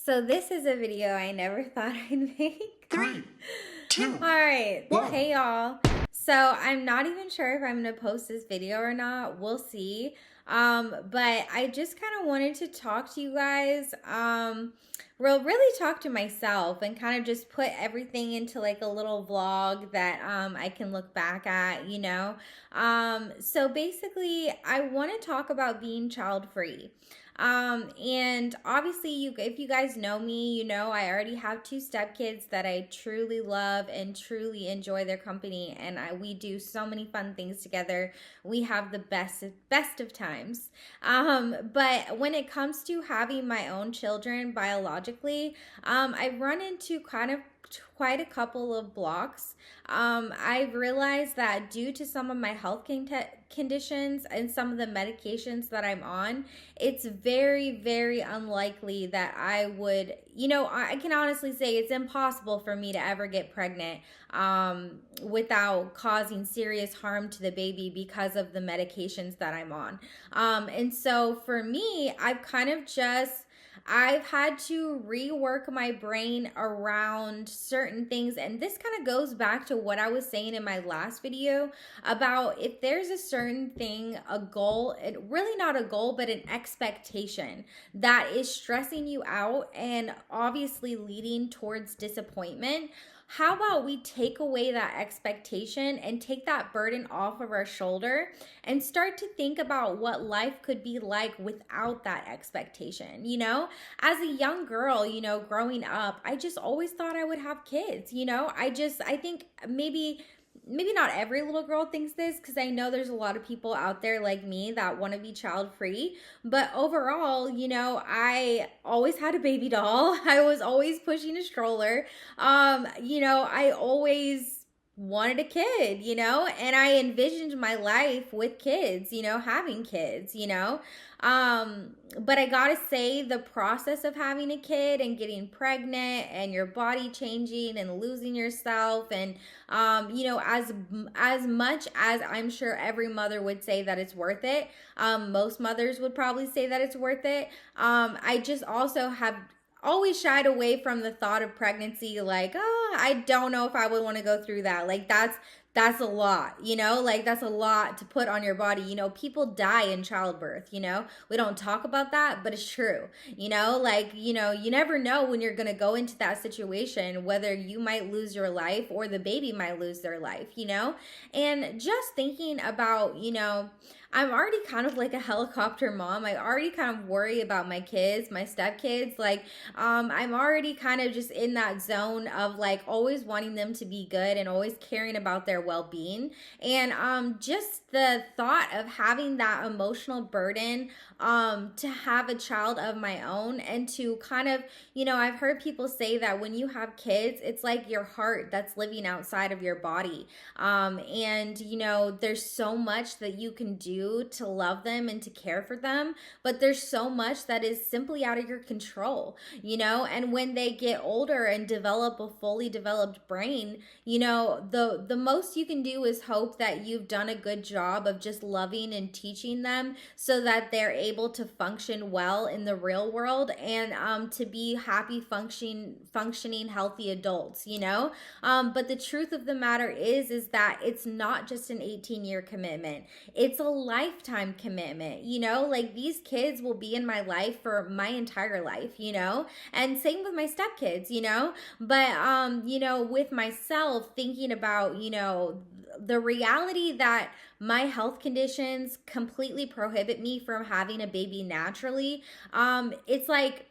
So this is a video I never thought I'd make. 3, 2, All right. 1. Hey y'all. So I'm not even sure if I'm going to post this video or not. We'll see. But I just kind of wanted to talk to you guys. Really talk to myself and kind of just put everything into like a little vlog that I can look back at. So basically I want to talk about being child free. And obviously if you guys know me, I already have 2 stepkids that I truly love and truly enjoy their company. And we do so many fun things together. We have the best of times. But when it comes to having my own children biologically, I run into quite a couple of blocks. I've realized that due to some of my health conditions and some of the medications that I'm on, it's very, very unlikely that I would, I can honestly say it's impossible for me to ever get pregnant without causing serious harm to the baby because of the medications that I'm on. And so for me, I've had to rework my brain around certain things. And this kind of goes back to what I was saying in my last video about if there's a certain thing, a goal, really not a goal, but an expectation that is stressing you out and obviously leading towards disappointment. How about we take away that expectation and take that burden off of our shoulder and start to think about what life could be like without that expectation? As a young girl, growing up, I just always thought I would have kids. I think maybe not every little girl thinks this, because I know there's a lot of people out there like me that want to be child free. But overall, I always had a baby doll. I was always pushing a stroller. I always wanted a kid, and I envisioned my life with kids, having kids. But I gotta say, the process of having a kid and getting pregnant and your body changing and losing yourself and as much as I'm sure every mother would say that it's worth it, most mothers would probably say that it's worth it. I just also have always shied away from the thought of pregnancy, like, oh, I don't know if I would want to go through that. Like, that's a lot, like that's a lot to put on your body. People die in childbirth. We don't talk about that, but it's true. You never know when you're going to go into that situation, whether you might lose your life or the baby might lose their life, and just thinking about, I'm already kind of like a helicopter mom. I already kind of worry about my kids, my stepkids. Like, I'm already kind of just in that zone of like always wanting them to be good and always caring about their well-being. And just the thought of having that emotional burden to have a child of my own and to kind of, I've heard people say that when you have kids, it's like your heart that's living outside of your body. And there's so much that you can do to love them and to care for them, but there's so much that is simply out of your control, and when they get older and develop a fully developed brain, the most you can do is hope that you've done a good job of just loving and teaching them so that they're able to function well in the real world and to be happy functioning healthy adults. But the truth of the matter is that it's not just an 18-year commitment. It's a lifetime commitment. Like, these kids will be in my life for my entire life, and same with my stepkids, but with myself, thinking about the reality that my health conditions completely prohibit me from having a baby naturally. It's like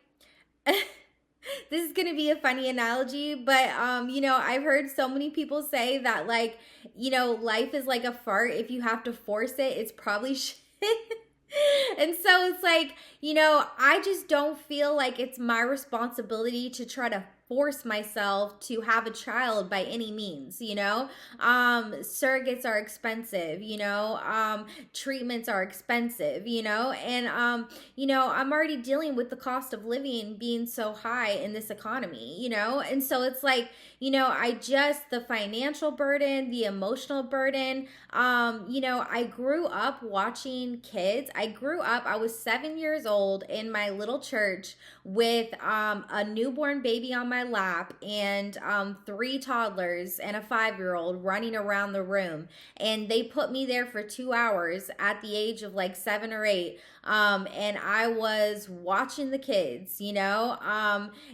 this is gonna be a funny analogy, but I've heard so many people say that, like, life is like a fart. If you have to force it, it's probably shit. And so it's like, I just don't feel like it's my responsibility to try to force myself to have a child by any means, you know. Surrogates are expensive, you know. Treatments are expensive, you know. And you know, I'm already dealing with the cost of living being so high in this economy, you know. And so it's like, you know, the financial burden, the emotional burden. You know, I grew up watching kids. I was 7 years old in my little church with a newborn baby on my lap and three toddlers and a 5 year old running around the room. And they put me there for 2 hours at the age of like 7 or 8. And I was watching the kids, you know.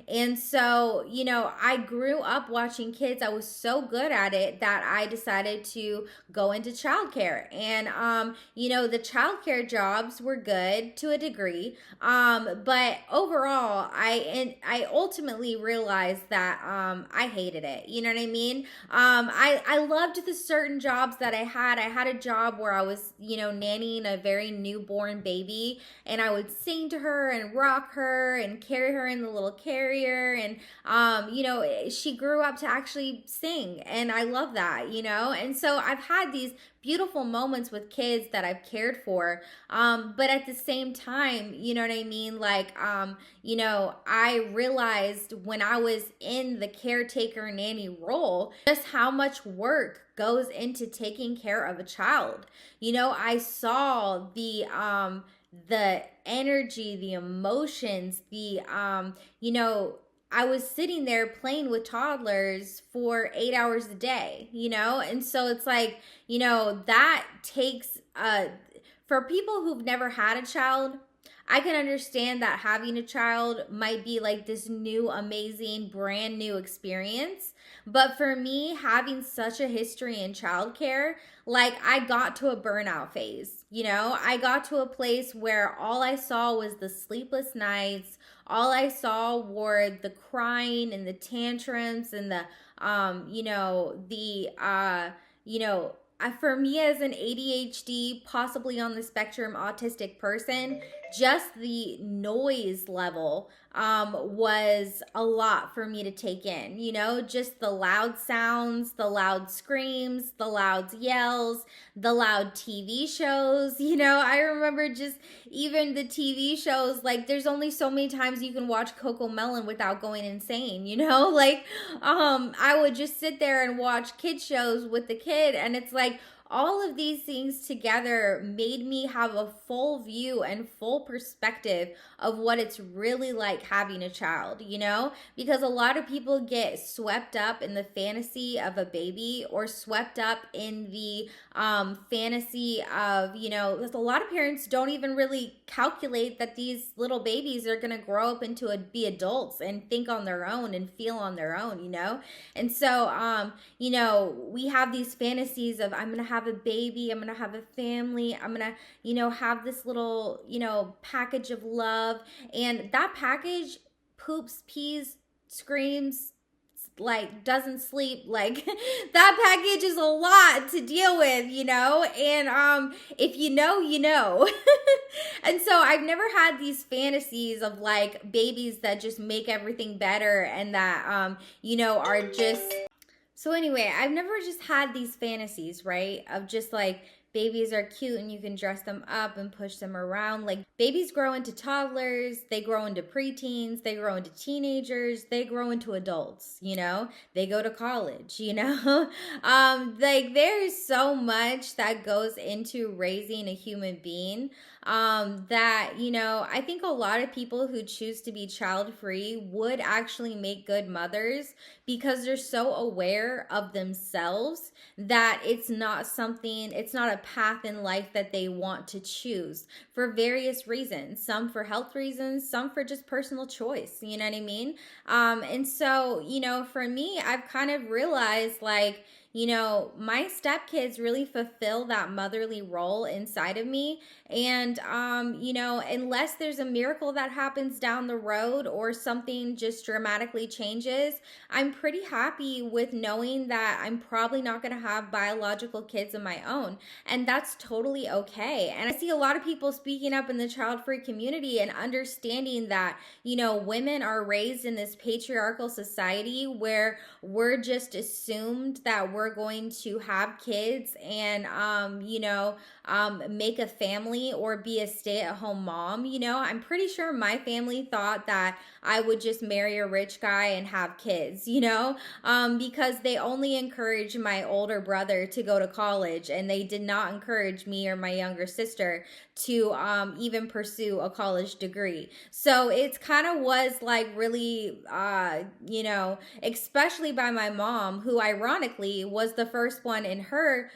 And so, you know, I grew up watching kids. I was so good at it that I decided to go into childcare. And, you know, the childcare jobs were good to a degree. But overall, I ultimately realized that I hated it. You know what I mean? I loved the certain jobs that I had. I had a job where I was, you know, nannying a very newborn baby, and I would sing to her and rock her and carry her in the little carrier. And, you know, she grew up to actually sing, and I love that, you know? And so I've had these beautiful moments with kids that I've cared for. But at the same time, you know what I mean? Like, you know, I realized when I was in the caretaker nanny role, just how much work goes into taking care of a child. You know, I saw the energy, the emotions, you know, I was sitting there playing with toddlers for 8 hours a day, you know? And so it's like, you know, that takes, for people who've never had a child, I can understand that having a child might be like this new, amazing, brand new experience. But for me, having such a history in childcare, like I got to a burnout phase, you know? I got to a place where all I saw was the sleepless nights. All I saw were the crying and the tantrums and the, you know, you know, for me as an ADHD, possibly on the spectrum autistic person, just the noise level was a lot for me to take in, you know, just the loud sounds, the loud screams, the loud yells, the loud TV shows, you know. I remember just even the TV shows, like there's only so many times you can watch Coco Melon without going insane, you know. Like I would just sit there and watch kid shows with the kid, and it's like all of these things together made me have a full view and full perspective of what it's really like having a child, you know? Because a lot of people get swept up in the fantasy of a baby, or swept up in the fantasy of, you know, because a lot of parents don't even really calculate that these little babies are going to grow up into be adults and think on their own and feel on their own, you know? And so, you know, we have these fantasies of, I'm going to have a baby, I'm going to have a family, I'm going to, you know, have this little, you know, package of love. And that package poops, pees, screams, like doesn't sleep. Like that package is a lot to deal with, you know. And if you know, you know. And so I've never had these fantasies of like babies that just make everything better, and that you know, are just, so anyway, I've never just had these fantasies, right, of just like babies are cute and you can dress them up and push them around. Like babies grow into toddlers, they grow into preteens, they grow into teenagers, they grow into adults, you know, they go to college, you know. Like there's so much that goes into raising a human being, that, you know, I think a lot of people who choose to be child free would actually make good mothers, because they're so aware of themselves that it's not a path in life that they want to choose for various reasons. Some for health reasons, some for just personal choice, you know what I mean? And so, you know, for me, I've kind of realized, like, my stepkids really fulfill that motherly role inside of me. And, unless there's a miracle that happens down the road or something just dramatically changes, I'm pretty happy with knowing that I'm probably not going to have biological kids of my own. And that's totally okay. And I see a lot of people speaking up in the child free community and understanding that, women are raised in this patriarchal society where we're just assumed that we're going to have kids and, make a family or be a stay at home mom. I'm pretty sure my family thought that I would just marry a rich guy and have kids, because they only encouraged my older brother to go to college, and they did not encourage me or my younger sister to even pursue a college degree. So it's kind of was like really, especially by my mom, who ironically was the first one in her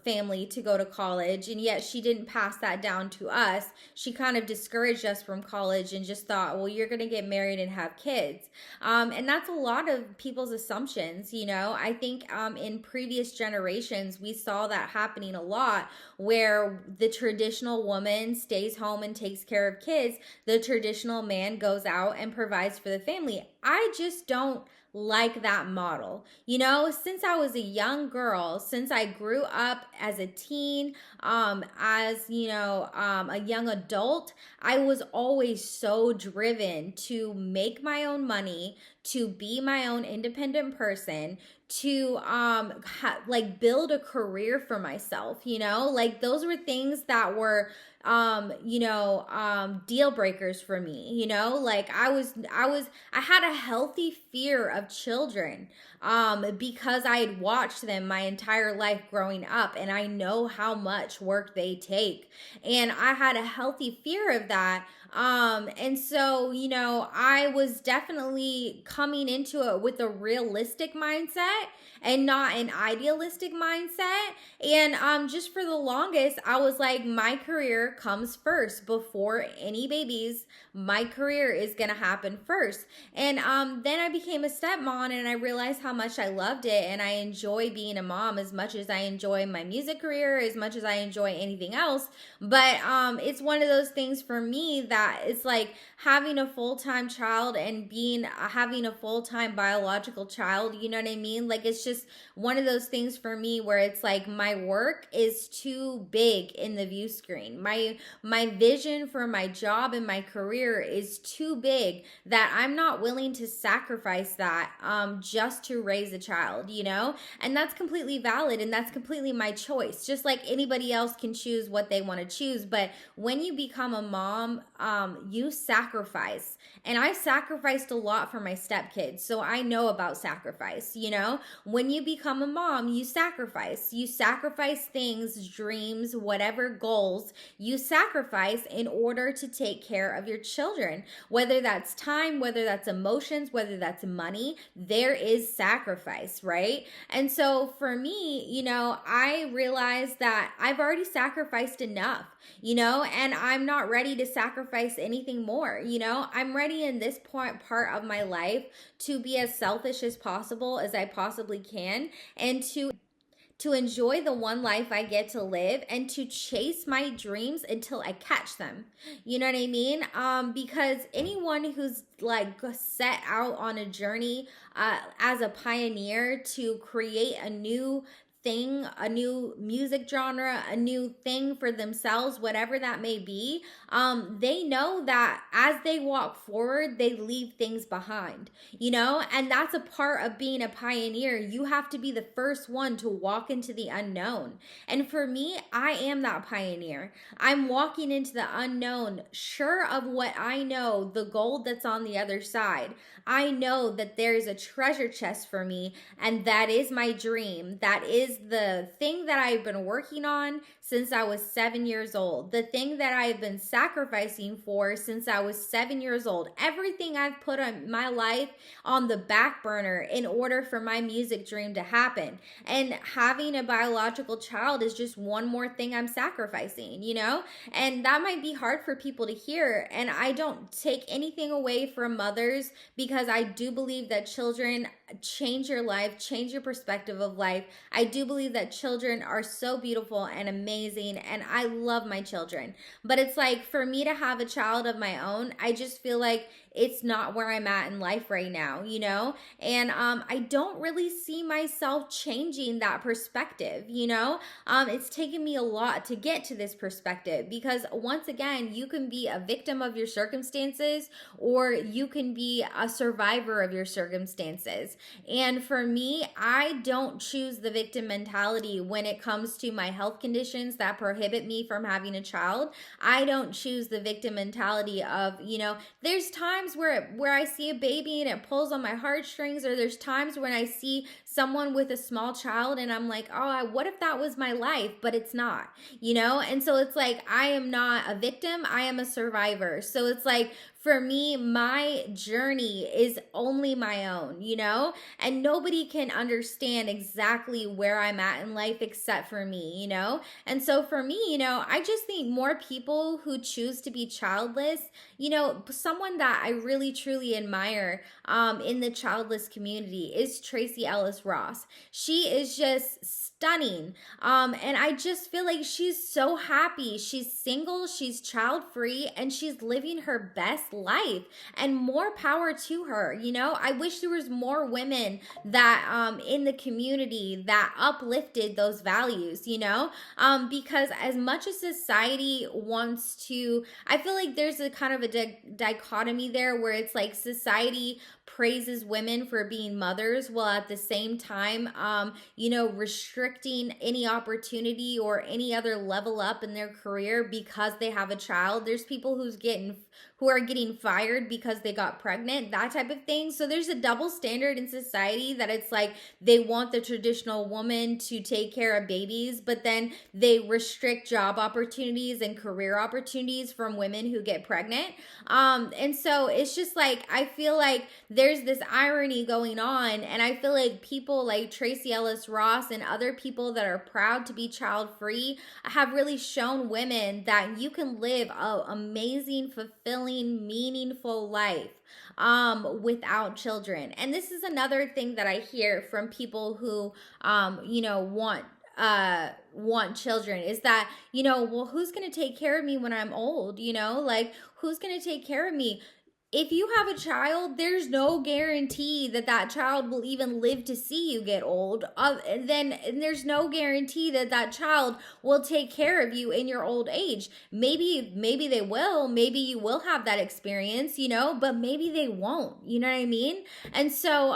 family to go to college, and yet she didn't pass that down to us. She kind of discouraged us from college and just thought, well, you're going to get married and have kids. And that's a lot of people's assumptions. I think in previous generations we saw that happening a lot, where the traditional woman stays home and takes care of kids, the traditional man goes out and provides for the family. I just don't like that model. Since I was a young girl, since I grew up as a teen, as a young adult, I was always so driven to make my own money, to be my own independent person, to build a career for myself. Like those were things that were deal breakers for me. Like I had a healthy fear of children because I had watched them my entire life growing up, and I know how much work they take, and I had a healthy fear of that. And so, I was definitely coming into it with a realistic mindset and not an idealistic mindset. And just for the longest, I was like, my career comes first before any babies. My career is gonna happen first. And then I became a stepmom, and I realized how much I loved it, and I enjoy being a mom as much as I enjoy my music career, as much as I enjoy anything else. But it's one of those things for me that it's like having a full-time child and having a full-time biological child. You know what I mean? Like it's just one of those things for me where it's like my work is too big in the view screen. My vision for my job and my career is too big that I'm not willing to sacrifice that just to raise a child, and that's completely valid, and that's completely my choice. Just like anybody else can choose what they want to choose, but when you become a mom, you sacrifice. And I sacrificed a lot for my stepkids, so I know about sacrifice. When you become a mom, you sacrifice things, dreams, whatever goals you sacrifice in order to take care of your children, whether that's time, whether that's emotions, whether that's money. There is sacrifice, right? And so for me, I realized that I've already sacrificed enough, and I'm not ready to sacrifice anything more. I'm ready in this part of my life to be as selfish as possible as I possibly can, and to enjoy the one life I get to live, and to chase my dreams until I catch them. You know what I mean? Because anyone who's like set out on a journey as a pioneer to create a new thing, a new music genre, a new thing for themselves, whatever that may be, they know that as they walk forward, they leave things behind, and that's a part of being a pioneer. You have to be the first one to walk into the unknown. And for me, I am that pioneer. I'm walking into the unknown, sure of what I know, the gold that's on the other side. I know that there is a treasure chest for me, and that is my dream. That is is the thing that I've been working on since I was 7 years old, the thing that I've been sacrificing for since I was 7 years old. Everything I've put on my life on the back burner in order for my music dream to happen. And having a biological child is just one more thing I'm sacrificing, you know? And that might be hard for people to hear. And I don't take anything away from mothers, because I do believe that children change your life, change your perspective of life. I do believe that children are so beautiful and amazing, and I love my children. But it's like, for me to have a child of my own, I just feel like it's not where I'm at in life right now, you know? And I don't really see myself changing that perspective, you know? It's taken me a lot to get to this perspective, because once again, you can be a victim of your circumstances, or you can be a survivor of your circumstances. And for me, I don't choose the victim mentality when it comes to my health conditions that prohibit me from having a child. I don't choose the victim mentality of, you know, there's times where I see a baby and it pulls on my heartstrings, or there's times when I see someone with a small child and I'm like, oh, what if that was my life? But it's not, you know? And so it's like, I am not a victim, I am a survivor. So it's like, for me, my journey is only my own, you know? And nobody can understand exactly where I'm at in life except for me, you know? And so for me, you know, I just think more people who choose to be childless, you know, someone that I really truly admire in the childless community is Tracee Ellis Ross. She is just stunning. And I just feel like she's so happy. She's single, she's child free, and she's living her best life, and more power to her. You know, I wish there was more women that in the community that uplifted those values, you know, because as much as society wants to, I feel like there's a kind of a dichotomy there, where it's like society praises women for being mothers, while at the same time, you know, restricting any opportunity or any other level up in their career because they have a child. There's people who are getting fired because they got pregnant, that type of thing. So there's a double standard in society, that it's like they want the traditional woman to take care of babies, but then they restrict job opportunities and career opportunities from women who get pregnant. And so it's just like, I feel like there's this irony going on, and I feel like people like Tracee Ellis Ross and other people that are proud to be child free have really shown women that you can live an amazing, fulfilling, meaningful life without children. And this is another thing that I hear from people who you know, want children, is that, you know, well, who's going to take care of me when I'm old? You know, like, who's going to take care of me? If you have a child, there's no guarantee that that child will even live to see you get old. And there's no guarantee that that child will take care of you in your old age. Maybe they will. Maybe you will have that experience, you know, but maybe they won't. You know what I mean? And so,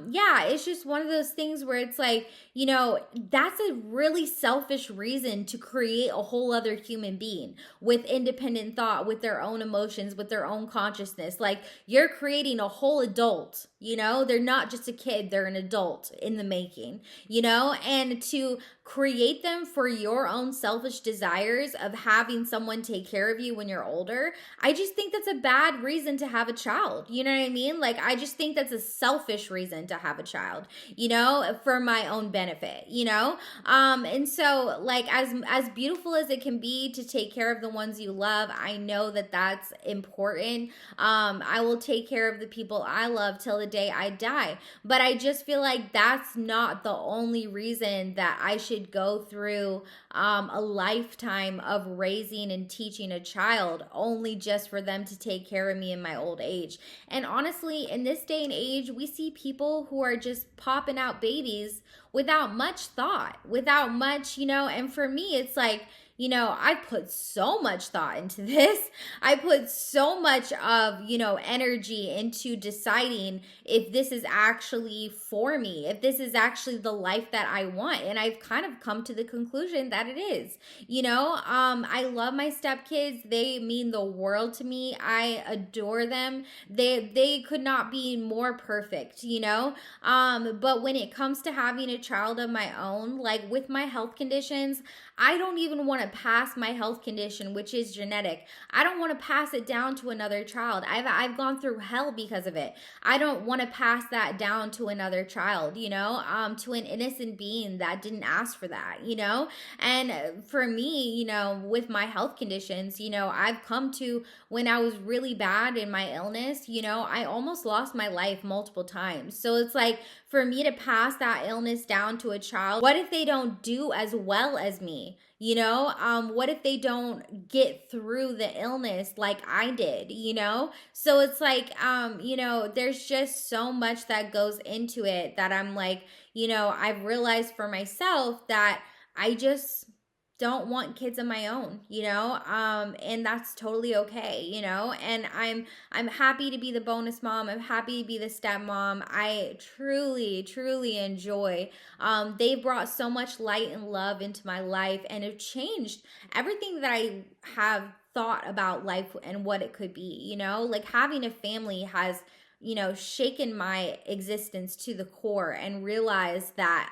yeah, it's just one of those things where it's like, you know, that's a really selfish reason to create a whole other human being with independent thought, with their own emotions, with their own consciousness. Like, you're creating a whole adult, you know? They're not just a kid, they're an adult in the making, you know? And to create them for your own selfish desires of having someone take care of you when you're older, I just think that's a bad reason to have a child. You know what I mean? Like, I just think that's a selfish reason to have a child, you know, for my own benefit, you know? And so, like, as beautiful as it can be to take care of the ones you love, I know that that's important. I will take care of the people I love till the day I die. But I just feel like that's not the only reason that I should go through a lifetime of raising and teaching a child only just for them to take care of me in my old age. And honestly, in this day and age, we see people who are just popping out babies without much thought, without much, you know, and for me, it's like, you know, I put so much thought into this. I put so much of, you know, energy into deciding if this is actually for me, if this is actually the life that I want. And I've kind of come to the conclusion that it is. You know, I love my stepkids. They mean the world to me. I adore them. They could not be more perfect, you know. But when it comes to having a child of my own, like with my health conditions, I don't even want to pass my health condition, which is genetic. I don't want to pass it down to another child. I've gone through hell because of it. I don't want to pass that down to another child, to an innocent being that didn't ask for that, And for me, with my health conditions, I've come to when I was really bad in my illness, I almost lost my life multiple times. So it's like for me to pass that illness down to a child, what if they don't do as well as me? What if they don't get through the illness like I did, So it's like, there's just so much that goes into it that I'm like, I've realized for myself that I just don't want kids of my own, and that's totally okay, and I'm happy to be the bonus mom. I'm happy to be the stepmom. I truly enjoy. They brought so much light and love into my life and have changed everything that I have thought about life and what it could be, like having a family has shaken my existence to the core and realized that,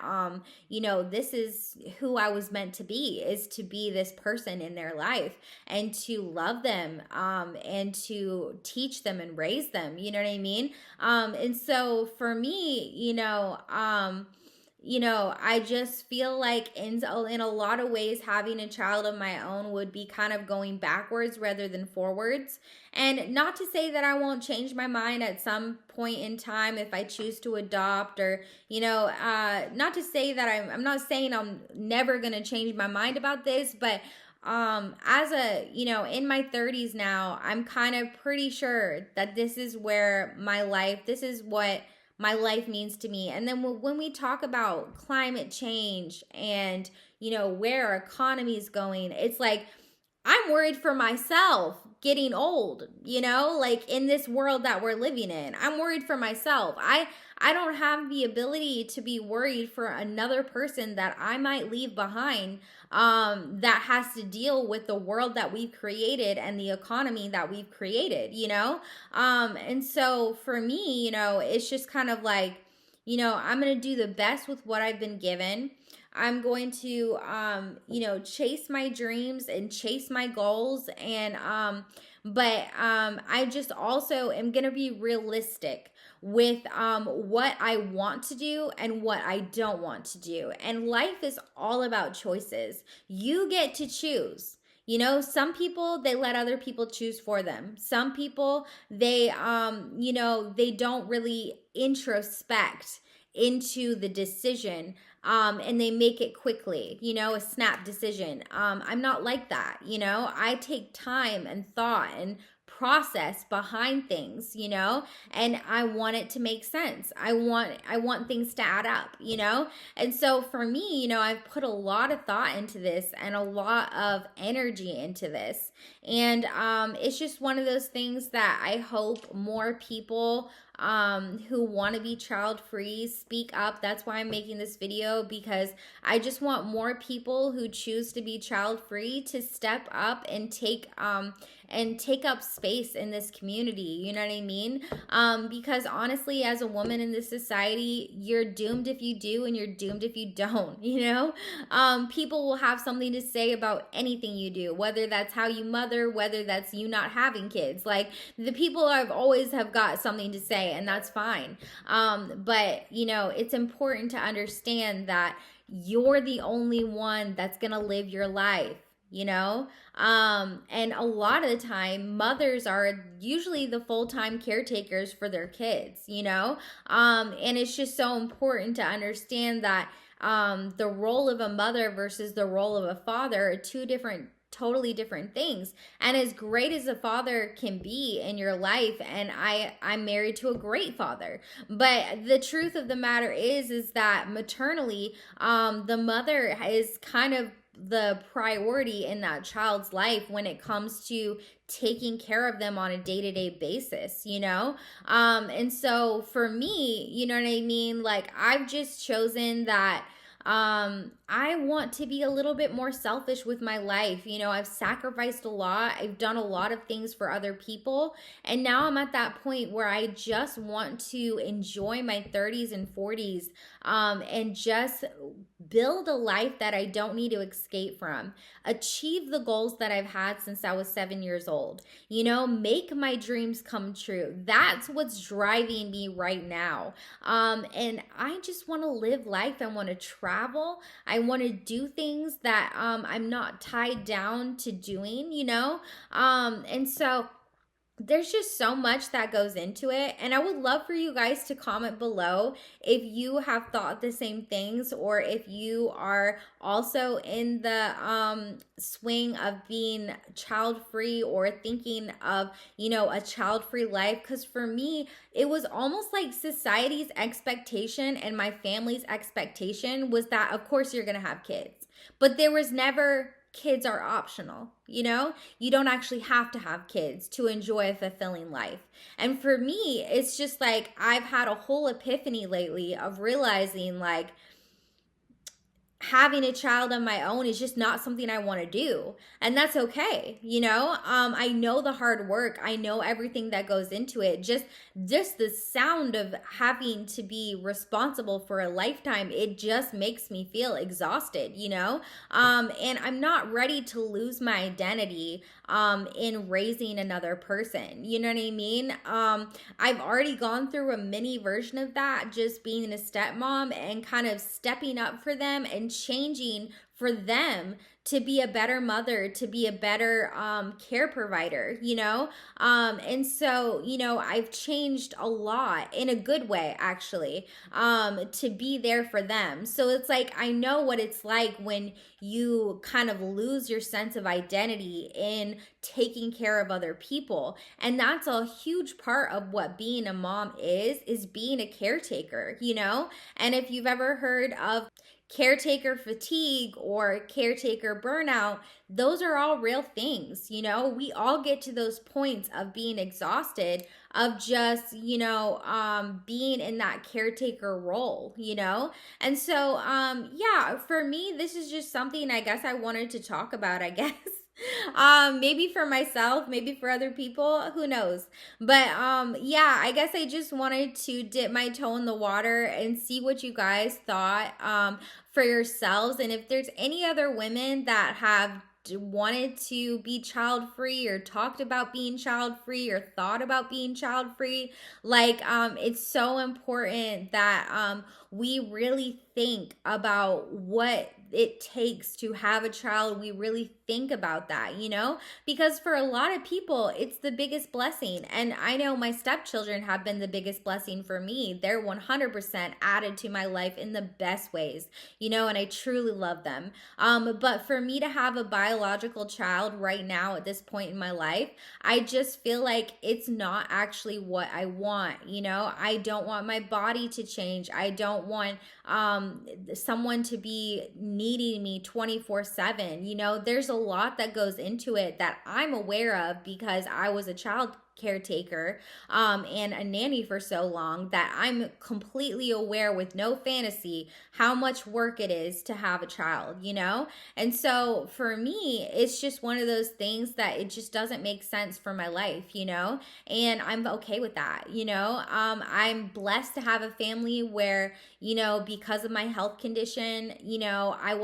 this is who I was meant to be, is to be this person in their life and to love them, and to teach them and raise them, you know what I mean? And so for me, I just feel like in a lot of ways, having a child of my own would be kind of going backwards rather than forwards. And not to say that I won't change my mind at some point in time if I choose to adopt, or, not to say that I'm not saying I'm never going to change my mind about this, but as in my 30s now, I'm kind of pretty sure that this is what my life means to me. And then when we talk about climate change and, where our economy is going, it's like, I'm worried for myself getting old, like in this world that we're living in. I'm worried for myself. I don't have the ability to be worried for another person that I might leave behind, that has to deal with the world that we've created and the economy that we've created, and so for me, it's just kind of like, I'm going to do the best with what I've been given. I'm going to, chase my dreams and chase my goals. And, I just also am going to be realistic with what I want to do and what I don't want to do. And life is all about choices. You get to choose. Some people, they let other people choose for them. Some people, they don't really introspect into the decision, and they make it quickly, a snap decision. I'm not like that. I take time and thought and process behind things, and I want it to make sense. I want things to add up, and so for me, I've put a lot of thought into this and a lot of energy into this, and it's just one of those things that I hope more people who want to be child free speak up. That's why I'm making this video, because I just want more people who choose to be child free to step up and take up space in this community. You know what I mean? Because honestly, as a woman in this society, you're doomed if you do and you're doomed if you don't, people will have something to say about anything you do, whether that's how you mother, whether that's you not having kids. Like, the people I've always have got something to say, and that's fine. But it's important to understand that you're the only one that's going to live your life. And a lot of the time, mothers are usually the full-time caretakers for their kids, and it's just so important to understand that the role of a mother versus the role of a father are totally different things. And as great as a father can be in your life, and I'm married to a great father, but the truth of the matter is that maternally, the mother is kind of the priority in that child's life when it comes to taking care of them on a day-to-day basis, and so for me, you know what I mean, like, I've just chosen that I want to be a little bit more selfish with my life. I've sacrificed a lot. I've done a lot of things for other people. And now I'm at that point where I just want to enjoy my 30s and 40s, and just build a life that I don't need to escape from. Achieve the goals that I've had since I was 7 years old. Make my dreams come true. That's what's driving me right now. And I just want to live life. I want to travel. I want to do things that I'm not tied down to doing, and so there's just so much that goes into it. And I would love for you guys to comment below if you have thought the same things, or if you are also in the swing of being child free, or thinking of, a child free life. Because for me, it was almost like society's expectation and my family's expectation was that, of course, you're going to have kids. But there was never kids are optional. You don't actually have to have kids to enjoy a fulfilling life. And for me, it's just like I've had a whole epiphany lately of realizing like having a child on my own is just not something I want to do. And that's okay. I know the hard work. I know everything that goes into it. Just the sound of having to be responsible for a lifetime, it just makes me feel exhausted, and I'm not ready to lose my identity in raising another person. You know what I mean? I've already gone through a mini version of that, just being a stepmom and kind of stepping up for them and changing for them to be a better mother, to be a better care provider, and so, I've changed a lot in a good way, actually, to be there for them. So it's like, I know what it's like when you kind of lose your sense of identity in taking care of other people. And that's a huge part of what being a mom is being a caretaker, and if you've ever heard of caretaker fatigue or caretaker burnout, those are all real things. We all get to those points of being exhausted, of just, being in that caretaker role, and so, yeah, for me, this is just something I guess I wanted to talk about, I guess. Maybe for myself, maybe for other people, who knows. But yeah, I guess I just wanted to dip my toe in the water and see what you guys thought for yourselves. And if there's any other women that have wanted to be child free, or talked about being child free, or thought about being child free, like it's so important that we really think about what it takes to have a child. We really think about that, because for a lot of people, it's the biggest blessing. And I know my stepchildren have been the biggest blessing for me. They're 100% added to my life in the best ways, and I truly love them. But for me to have a biological child right now at this point in my life, I just feel like it's not actually what I want. I don't want my body to change. I don't want someone to be needing me 24/7. There's a lot that goes into it that I'm aware of because I was a child caretaker and a nanny for so long, that I'm completely aware, with no fantasy, how much work it is to have a child, and so for me, it's just one of those things that it just doesn't make sense for my life, and I'm okay with that. I'm blessed to have a family where, because of my health condition, I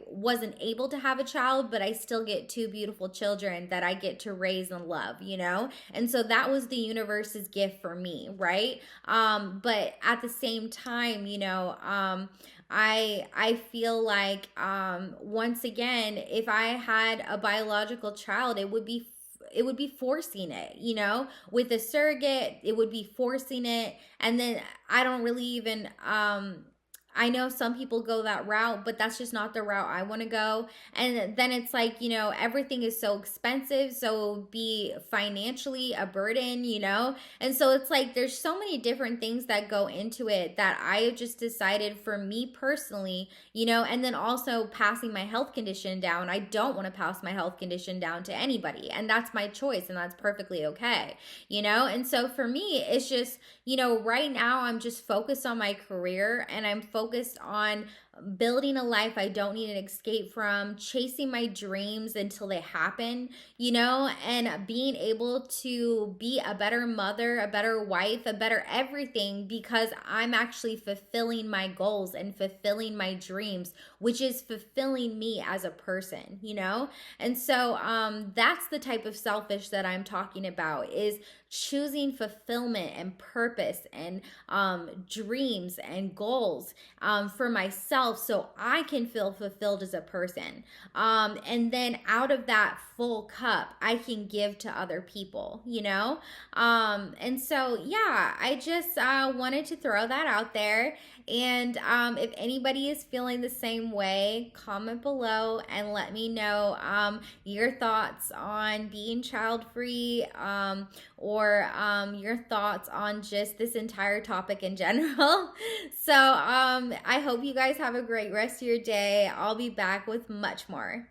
wasn't able to have a child, but I still get two beautiful children that I get to raise and love, and so that was the universe's gift for me, right? But at the same time, I feel like once again, if I had a biological child, it would be forcing it, with a surrogate, it would be forcing it. And then I don't really even I know some people go that route, but that's just not the route I want to go. And then it's like, everything is so expensive, so it would be financially a burden, And so it's like there's so many different things that go into it that I have just decided for me personally, and then also passing my health condition down. I don't want to pass my health condition down to anybody, and that's my choice, and that's perfectly okay, And so for me, it's just, right now I'm just focused on my career, and I'm focused on building a life I don't need an escape from, chasing my dreams until they happen, you know, and being able to be a better mother, a better wife, a better everything because I'm actually fulfilling my goals and fulfilling my dreams, which is fulfilling me as a person, you know? And so that's the type of selfish that I'm talking about, is choosing fulfillment and purpose and dreams and goals for myself so I can feel fulfilled as a person. And then out of that full cup, I can give to other people, you know? And so, yeah, I just wanted to throw that out there. And if anybody is feeling the same way, comment below and let me know your thoughts on being child free, or your thoughts on just this entire topic in general. So I hope you guys have a great rest of your day. I'll be back with much more.